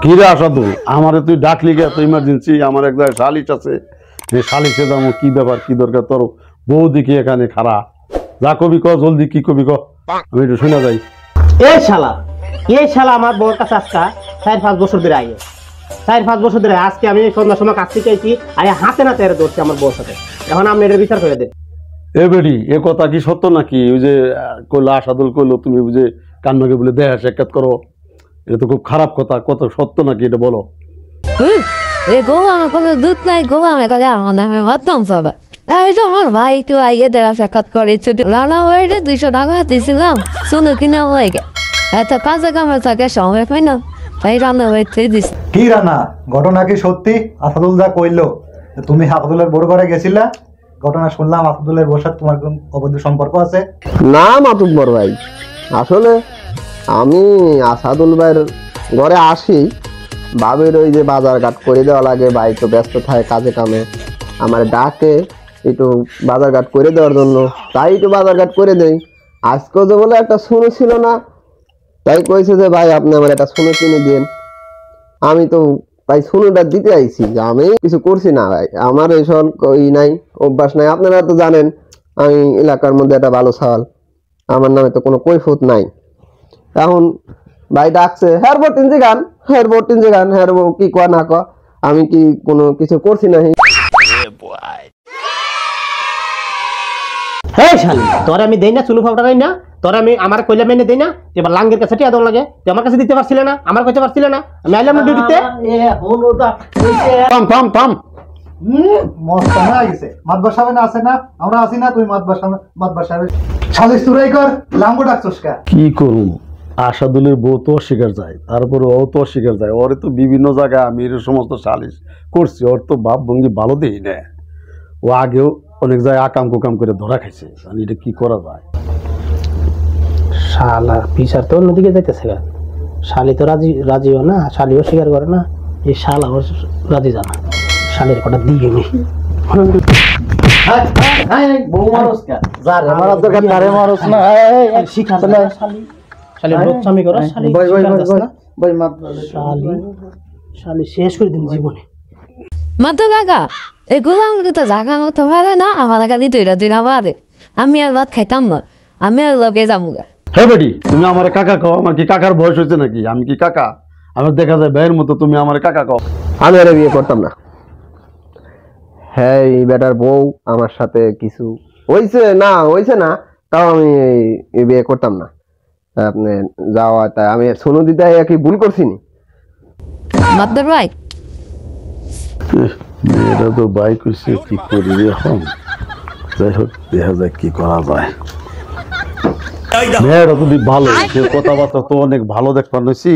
কি রে আসাদুল, আমারে তুই ডাকলি গে? তো ইমার্জেন্সি আমার এক জায়গায় সালিশ আছে, যে সালিশে যাবো। কি ব্যাপার, কি দরকার তোর? বউ দেখি এখানে খাড়া, যা কবি ক, জলদি কি কবি ক, আমি একটু শুনে যাই। এই শালা আমার বউর কাছে আজকে 4-5 বছর ধরে আগে, 4-5 বছর ধরে আজকে আমি সন্ধ্যার সময় কাজ থেকে আইছি, আর হাতে নাতে এর ধরছি আমার বউর সাথে। এখন আপনি এটার বিচার করে দেন। এ বেডি, এ কথা কি সত্য নাকি? ওই যে কইলো আসাদুল কইলো তুমি বুঝে কান্নাকে বলে দেহা সাক্ষাৎ করো, এটা তো খুব খারাপ কথা। কত সত্য নাকি এটা বলো। দুধ নাই গোলামে করে আমার নামে বদনাম সবা। এই তো আমার ভাই একটু আগে দেওয়া সাক্ষাৎ করে ছুটি রান্না হয়ে 200 টাকা দিয়েছিলাম, শুনে কিনা হয়ে গে এত কাজে কামে থাকে সময় পাই না, তাই রান্না হয়ে দিস। কি রান্না? ঘটনা কি সত্যি? আসাদুল যা কইলো, তুমি আসাদুলের বড় ঘরে গেছিলা, ঘটনা শুনলাম আসাদুলের বউর সাথে তোমার কোন অবৈধ সম্পর্ক আছে? না মাতুব্বর ভাই, আসলে আমি আসাদুল ভাইয়ের ঘরে আসি, বাবির ওই যে বাজার ঘাট করে দেওয়া লাগে, ভাই তো ব্যস্ত থাকে কাজে কামে, আমার ডাকে একটু বাজার ঘাট করে দেওয়ার জন্য, তাই একটু বাজার ঘাট করে দেই। আজকেও যে বলে একটা শুনে ছিল না, তাই কইছে যে ভাই আপনি আমার একটা শুনে কিনে দিন। আমি তো ভাই শুনুটা দিতে আইছি, আমি কিছু করছি না ভাই, আমার এইসব ই নাই, অভ্যাস নাই। আপনারা তো জানেন আমি এলাকার মধ্যে একটা ভালো সওয়াল, আমার নামে তো কোনো কৈফিয়ত নাই। এখন ভাই ডাকছে, হ্যাঁ বটিন যে গান, হ্যাঁ বটিন যে গান, হ্যাঁ কি কয় না কয়, আমি কি কোনো কিছু করছি না? হ্যাঁ শালি, তোর আমি দেই না চুলু ফাউটা দেই না, তোর আমি আমার কইলা মেনে দেই না, এবার লাঙ্গের কাছে টিয়া দাও লাগে, তুই আমার কাছে দিতে পারছিলে না, আমার কইতে পারছিলে না, আমি আইলাম না ডিউটিতে। থাম থাম থাম, মস্ত হয়ে গেছে। মাতবার সাহেব না আছে না, আমরা আছি না, তুই মাতবার সাহেব সালিশ তুরাই কর, লাঙ্গো ডাকছস কা? কি করুম, আসাদুলের বউ তো অস্বীকার যায়, তারপরে ও তো অস্বীকার যায়। ওরে তো বিভিন্ন জায়গায় আমি এর সমস্ত সালিশ করছি, ওর তো ভাব ভঙ্গি ভালো দেই না। ও আগেও অনেক জায়গায় আকাম কুকাম করে ধরা খাইছে, এটা কি করা যায়? শালা বিচার তো অন্যদিকে যাইতেছে গা, শালি তো রাজিও না, শালিও স্বীকার করে না, এই শালা ওর রাজি জানা, শালির কটা দিয়ে নি। বউ মারস কা? যারে মারার দরকার তারে মারস না, শিখা না শালি, শালি রোচ্চামি করে, শালি ভাই মাত শালি শেষ করে দিন জীবনে। মাতো কাকা এই গোলামগুলো তো জাগা মতো পারে না, আমার কাছে দুইটা বাদে আমি আর ভাত খাইতাম না, আমি আর লগে যাবো গা। হ্যাঁ বেটি, তুমি আমার কাকা কও? আমার কি কাকার বয়স হয়েছে নাকি? আমি কি কাকা? আমার দেখা যায় ভাইয়ের মতো, তুমি আমার কাকা কও? আমি আর বিয়ে করতাম না। হ্যাঁ এই বেটার বউ আমার সাথে কিছু হয়েছে না, তাও আমি এই বিয়ে করতাম না। আপনি যাওয়া, তাই আমি সোনু দিদা কি ভুল করছি নি? মাতবার ভাই মেয়েটা তো বাইক হয়েছে, কি করি এখন? যাই হোক, দেখা যায় কি করা যায়। মেয়েটা যদি ভালো, সে কথাবার্তা তো অনেক ভালো দেখবার নইছি।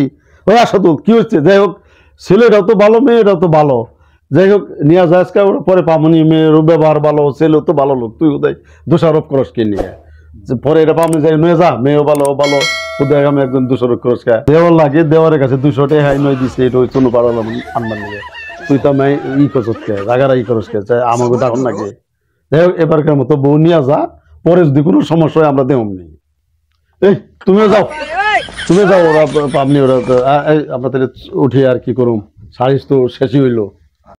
ওই আসাদুল কি হচ্ছে? যাই হোক, ছেলেটাও তো ভালো, মেয়েটাও তো ভালো। যাই হোক, নিয়ে যায় পরে পামনি, মেয়েরও ব্যবহার ভালো, ছেলেও তো ভালো লোক। তুই ওদের দোষারোপ করস কে নিয়ে? পরে এটা পামনি যাই নয়ে যা, মেয়েও ভালো ভালো, ওদের আমি একজন দোষারোপ করস কে? দেওয়ার লাগে, দেওয়ারের কাছে 200 টাকা হাই নয় দিচ্ছে, এটা ওই চুনো পাড়ালাম আনবার নিয়ে। তুই তো আমি ই করছ কে, জাগারা ই করস কে? চাই আমাকে ডাকুন নাকি? যাই হোক, এবারকার মতো বউ নিয়ে যা, পরে যদি কোনো সমস্যা হয় আমরা দেব নি। এই তুমিও যাও, ওরা পাবনি, ওরা আমরা তাহলে উঠি আর কি করুম, সারিস তো শেষই হইলো।